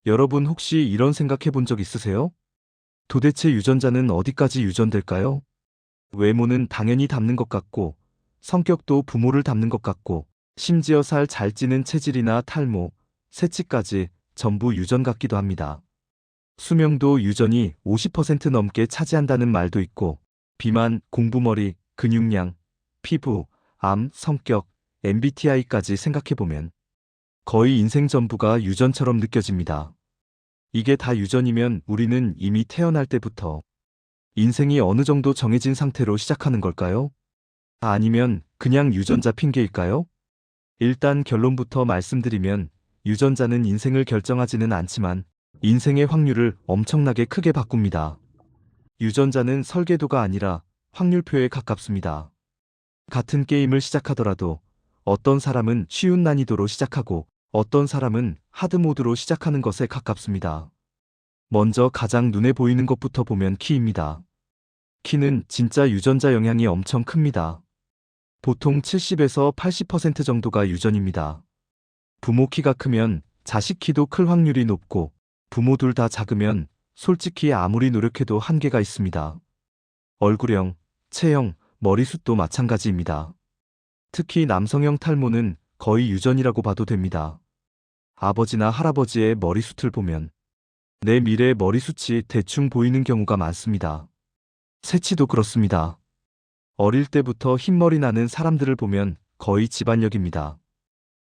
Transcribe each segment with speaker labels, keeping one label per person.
Speaker 1: 여러분 혹시 이런 생각해 본 적 있으세요? 도대체 유전자는 어디까지 유전될까요? 외모는 당연히 닮는 것 같고, 성격도 부모를 닮는 것 같고, 심지어 살 잘 찌는 체질이나 탈모, 새치까지 전부 유전 같기도 합니다. 수명도 유전이 50% 넘게 차지한다는 말도 있고, 비만, 공부머리, 근육량, 피부, 암, 성격, MBTI까지 생각해보면 거의 인생 전부가 유전처럼 느껴집니다. 이게 다 유전이면 우리는 이미 태어날 때부터 인생이 어느 정도 정해진 상태로 시작하는 걸까요? 아니면 그냥 유전자 핑계일까요? 일단 결론부터 말씀드리면 유전자는 인생을 결정하지는 않지만 인생의 확률을 엄청나게 크게 바꿉니다. 유전자는 설계도가 아니라 확률표에 가깝습니다. 같은 게임을 시작하더라도 어떤 사람은 쉬운 난이도로 시작하고 어떤 사람은 하드모드로 시작하는 것에 가깝습니다. 먼저 가장 눈에 보이는 것부터 보면 키입니다. 키는 진짜 유전자 영향이 엄청 큽니다. 보통 70에서 80% 정도가 유전입니다. 부모 키가 크면 자식 키도 클 확률이 높고 부모 둘 다 작으면 솔직히 아무리 노력해도 한계가 있습니다. 얼굴형, 체형, 머리숱도 마찬가지입니다. 특히 남성형 탈모는 거의 유전이라고 봐도 됩니다. 아버지나 할아버지의 머리숱을 보면 내 미래의 머리숱이 대충 보이는 경우가 많습니다. 새치도 그렇습니다. 어릴 때부터 흰머리 나는 사람들을 보면 거의 집안력입니다.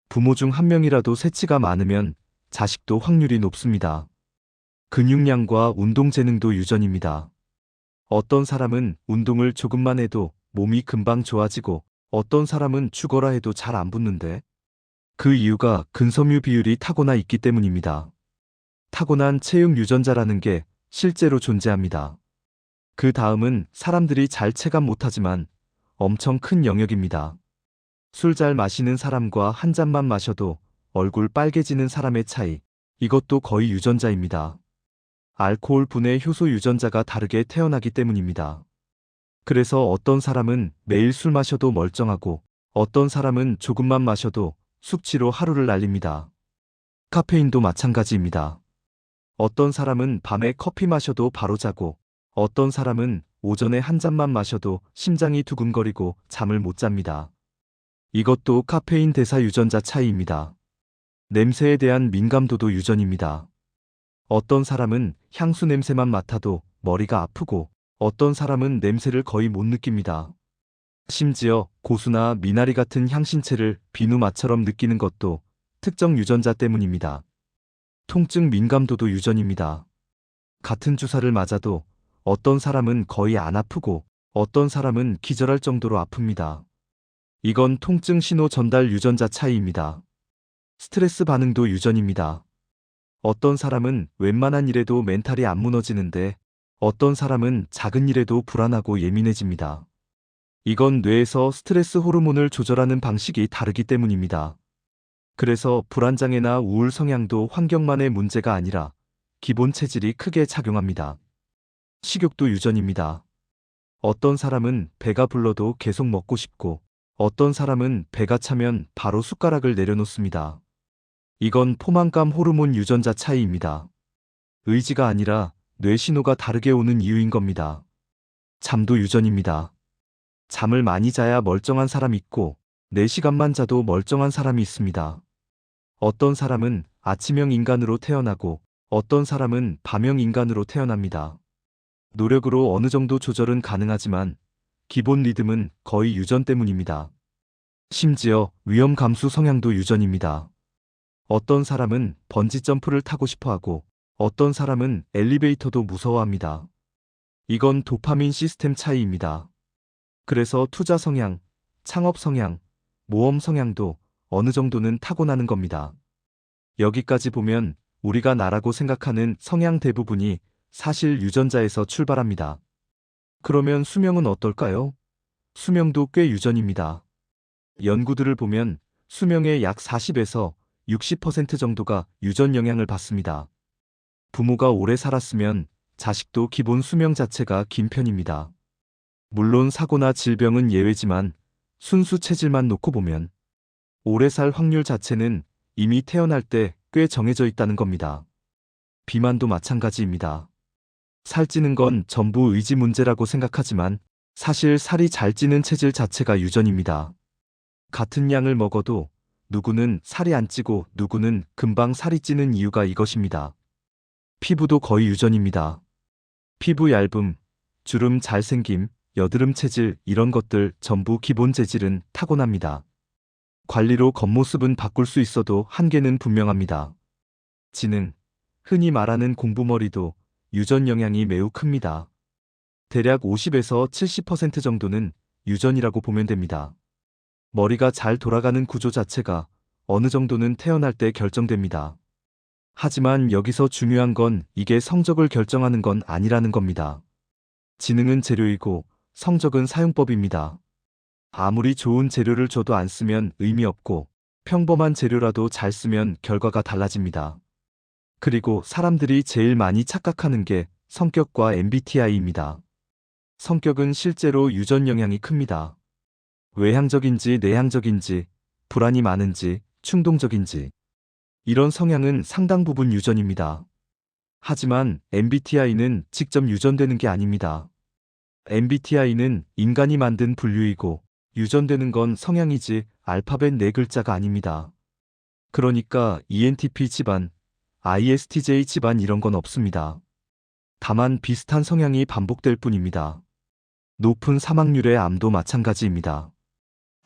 Speaker 1: 부모 중 한 명이라도 새치가 많으면 자식도 확률이 높습니다. 근육량과 운동 재능도 유전입니다. 어떤 사람은 운동을 조금만 해도 몸이 금방 좋아지고 어떤 사람은 죽어라 해도 잘 안 붙는데 그 이유가 근섬유 비율이 타고나 있기 때문입니다. 타고난 체육 유전자라는 게 실제로 존재합니다. 그 다음은 사람들이 잘 체감 못하지만 엄청 큰 영역입니다. 술 잘 마시는 사람과 한 잔만 마셔도 얼굴 빨개지는 사람의 차이, 이것도 거의 유전자입니다. 알코올 분해 효소 유전자가 다르게 태어나기 때문입니다. 그래서 어떤 사람은 매일 술 마셔도 멀쩡하고 어떤 사람은 조금만 마셔도 숙취로 하루를 날립니다. 카페인도 마찬가지입니다. 어떤 사람은 밤에 커피 마셔도 바로 자고 어떤 사람은 오전에 한 잔만 마셔도 심장이 두근거리고 잠을 못 잡니다. 이것도 카페인 대사 유전자 차이입니다. 냄새에 대한 민감도도 유전입니다. 어떤 사람은 향수 냄새만 맡아도 머리가 아프고 어떤 사람은 냄새를 거의 못 느낍니다. 심지어 고수나 미나리 같은 향신채를 비누맛처럼 느끼는 것도 특정 유전자 때문입니다. 통증 민감도도 유전입니다. 같은 주사를 맞아도 어떤 사람은 거의 안 아프고 어떤 사람은 기절할 정도로 아픕니다. 이건 통증 신호 전달 유전자 차이입니다. 스트레스 반응도 유전입니다. 어떤 사람은 웬만한 일에도 멘탈이 안 무너지는데 어떤 사람은 작은 일에도 불안하고 예민해집니다. 이건 뇌에서 스트레스 호르몬을 조절하는 방식이 다르기 때문입니다. 그래서 불안장애나 우울 성향도 환경만의 문제가 아니라 기본 체질이 크게 작용합니다. 식욕도 유전입니다. 어떤 사람은 배가 불러도 계속 먹고 싶고 어떤 사람은 배가 차면 바로 숟가락을 내려놓습니다. 이건 포만감 호르몬 유전자 차이입니다. 의지가 아니라 뇌 신호가 다르게 오는 이유인 겁니다. 잠도 유전입니다. 잠을 많이 자야 멀쩡한 사람이 있고 4시간만 자도 멀쩡한 사람이 있습니다. 어떤 사람은 아침형 인간으로 태어나고 어떤 사람은 밤형 인간으로 태어납니다. 노력으로 어느 정도 조절은 가능하지만 기본 리듬은 거의 유전 때문입니다. 심지어 위험 감수 성향도 유전입니다. 어떤 사람은 번지 점프를 타고 싶어 하고 어떤 사람은 엘리베이터도 무서워합니다. 이건 도파민 시스템 차이입니다. 그래서 투자 성향, 창업 성향, 모험 성향도 어느 정도는 타고나는 겁니다. 여기까지 보면 우리가 나라고 생각하는 성향 대부분이 사실 유전자에서 출발합니다. 그러면 수명은 어떨까요? 수명도 꽤 유전입니다. 연구들을 보면 수명의 약 40에서 60% 정도가 유전 영향을 받습니다. 부모가 오래 살았으면 자식도 기본 수명 자체가 긴 편입니다. 물론 사고나 질병은 예외지만 순수 체질만 놓고 보면 오래 살 확률 자체는 이미 태어날 때 꽤 정해져 있다는 겁니다. 비만도 마찬가지입니다. 살찌는 건 전부 의지 문제라고 생각하지만 사실 살이 잘 찌는 체질 자체가 유전입니다. 같은 양을 먹어도 누구는 살이 안 찌고 누구는 금방 살이 찌는 이유가 이것입니다. 피부도 거의 유전입니다. 피부 얇음, 주름 잘생김, 여드름 체질 이런 것들 전부 기본 재질은 타고납니다. 관리로 겉모습은 바꿀 수 있어도 한계는 분명합니다. 지능, 흔히 말하는 공부머리도 유전 영향이 매우 큽니다. 대략 50에서 70% 정도는 유전이라고 보면 됩니다. 머리가 잘 돌아가는 구조 자체가 어느 정도는 태어날 때 결정됩니다. 하지만 여기서 중요한 건 이게 성적을 결정하는 건 아니라는 겁니다. 지능은 재료이고 성적은 사용법입니다. 아무리 좋은 재료를 줘도 안 쓰면 의미 없고 평범한 재료라도 잘 쓰면 결과가 달라집니다. 그리고 사람들이 제일 많이 착각하는 게 성격과 MBTI입니다. 성격은 실제로 유전 영향이 큽니다. 외향적인지 내향적인지, 불안이 많은지, 충동적인지. 이런 성향은 상당 부분 유전입니다. 하지만 MBTI는 직접 유전되는 게 아닙니다. MBTI는 인간이 만든 분류이고 유전되는 건 성향이지 알파벳 4글자가 아닙니다. 그러니까 ENTP 집안, ISTJ 집안 이런 건 없습니다. 다만 비슷한 성향이 반복될 뿐입니다. 높은 사망률의 암도 마찬가지입니다.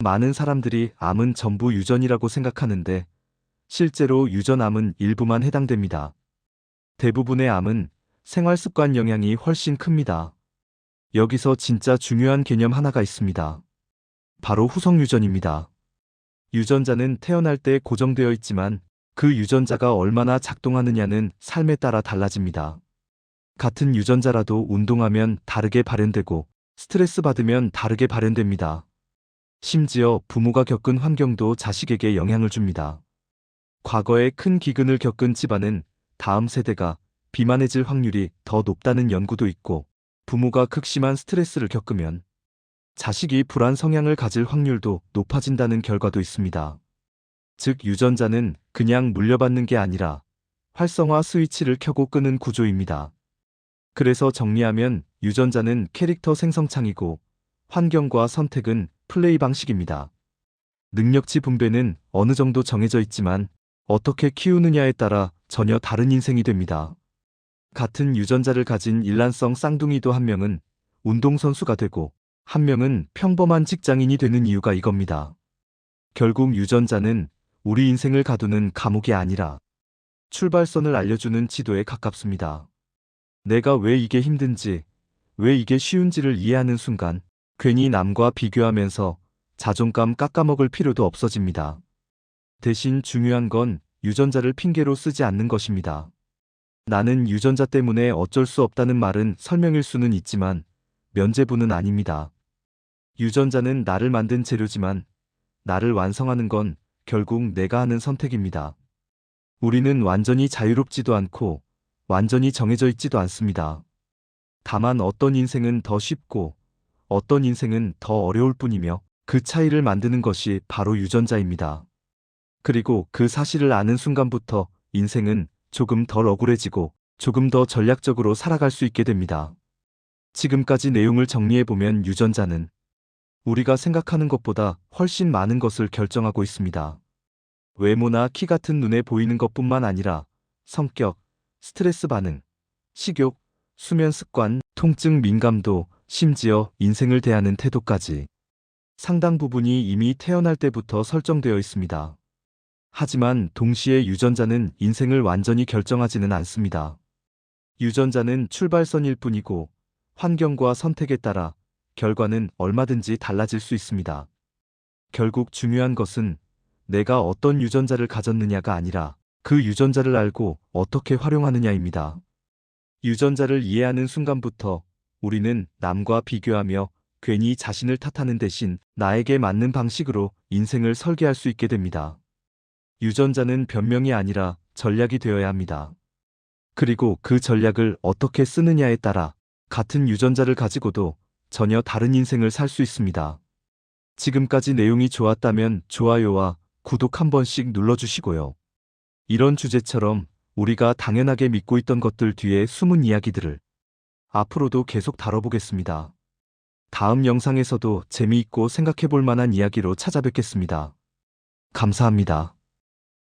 Speaker 1: 많은 사람들이 암은 전부 유전이라고 생각하는데 실제로 유전암은 일부만 해당됩니다. 대부분의 암은 생활습관 영향이 훨씬 큽니다. 여기서 진짜 중요한 개념 하나가 있습니다. 바로 후성유전입니다. 유전자는 태어날 때 고정되어 있지만 그 유전자가 얼마나 작동하느냐는 삶에 따라 달라집니다. 같은 유전자라도 운동하면 다르게 발현되고 스트레스 받으면 다르게 발현됩니다. 심지어 부모가 겪은 환경도 자식에게 영향을 줍니다. 과거에 큰 기근을 겪은 집안은 다음 세대가 비만해질 확률이 더 높다는 연구도 있고 부모가 극심한 스트레스를 겪으면 자식이 불안 성향을 가질 확률도 높아진다는 결과도 있습니다. 즉 유전자는 그냥 물려받는 게 아니라 활성화 스위치를 켜고 끄는 구조입니다. 그래서 정리하면 유전자는 캐릭터 생성창이고 환경과 선택은 플레이 방식입니다. 능력치 분배는 어느 정도 정해져 있지만 어떻게 키우느냐에 따라 전혀 다른 인생이 됩니다. 같은 유전자를 가진 일란성 쌍둥이도 한 명은 운동선수가 되고 한 명은 평범한 직장인이 되는 이유가 이겁니다. 결국 유전자는 우리 인생을 가두는 감옥이 아니라 출발선을 알려주는 지도에 가깝습니다. 내가 왜 이게 힘든지, 왜 이게 쉬운지를 이해하는 순간 괜히 남과 비교하면서 자존감 깎아먹을 필요도 없어집니다. 대신 중요한 건 유전자를 핑계로 쓰지 않는 것입니다. 나는 유전자 때문에 어쩔 수 없다는 말은 설명일 수는 있지만 면죄부는 아닙니다. 유전자는 나를 만든 재료지만 나를 완성하는 건 결국 내가 하는 선택입니다. 우리는 완전히 자유롭지도 않고 완전히 정해져 있지도 않습니다. 다만 어떤 인생은 더 쉽고 어떤 인생은 더 어려울 뿐이며 그 차이를 만드는 것이 바로 유전자입니다. 그리고 그 사실을 아는 순간부터 인생은 조금 덜 억울해지고 조금 더 전략적으로 살아갈 수 있게 됩니다. 지금까지 내용을 정리해보면 유전자는 우리가 생각하는 것보다 훨씬 많은 것을 결정하고 있습니다. 외모나 키 같은 눈에 보이는 것뿐만 아니라 성격, 스트레스 반응, 식욕, 수면 습관, 통증 민감도, 심지어 인생을 대하는 태도까지 상당 부분이 이미 태어날 때부터 설정되어 있습니다. 하지만 동시에 유전자는 인생을 완전히 결정하지는 않습니다. 유전자는 출발선일 뿐이고 환경과 선택에 따라 결과는 얼마든지 달라질 수 있습니다. 결국 중요한 것은 내가 어떤 유전자를 가졌느냐가 아니라 그 유전자를 알고 어떻게 활용하느냐입니다. 유전자를 이해하는 순간부터 우리는 남과 비교하며 괜히 자신을 탓하는 대신 나에게 맞는 방식으로 인생을 설계할 수 있게 됩니다. 유전자는 변명이 아니라 전략이 되어야 합니다. 그리고 그 전략을 어떻게 쓰느냐에 따라 같은 유전자를 가지고도 전혀 다른 인생을 살 수 있습니다. 지금까지 내용이 좋았다면 좋아요와 구독 한 번씩 눌러주시고요. 이런 주제처럼 우리가 당연하게 믿고 있던 것들 뒤에 숨은 이야기들을 앞으로도 계속 다뤄보겠습니다. 다음 영상에서도 재미있고 생각해볼 만한 이야기로 찾아뵙겠습니다. 감사합니다.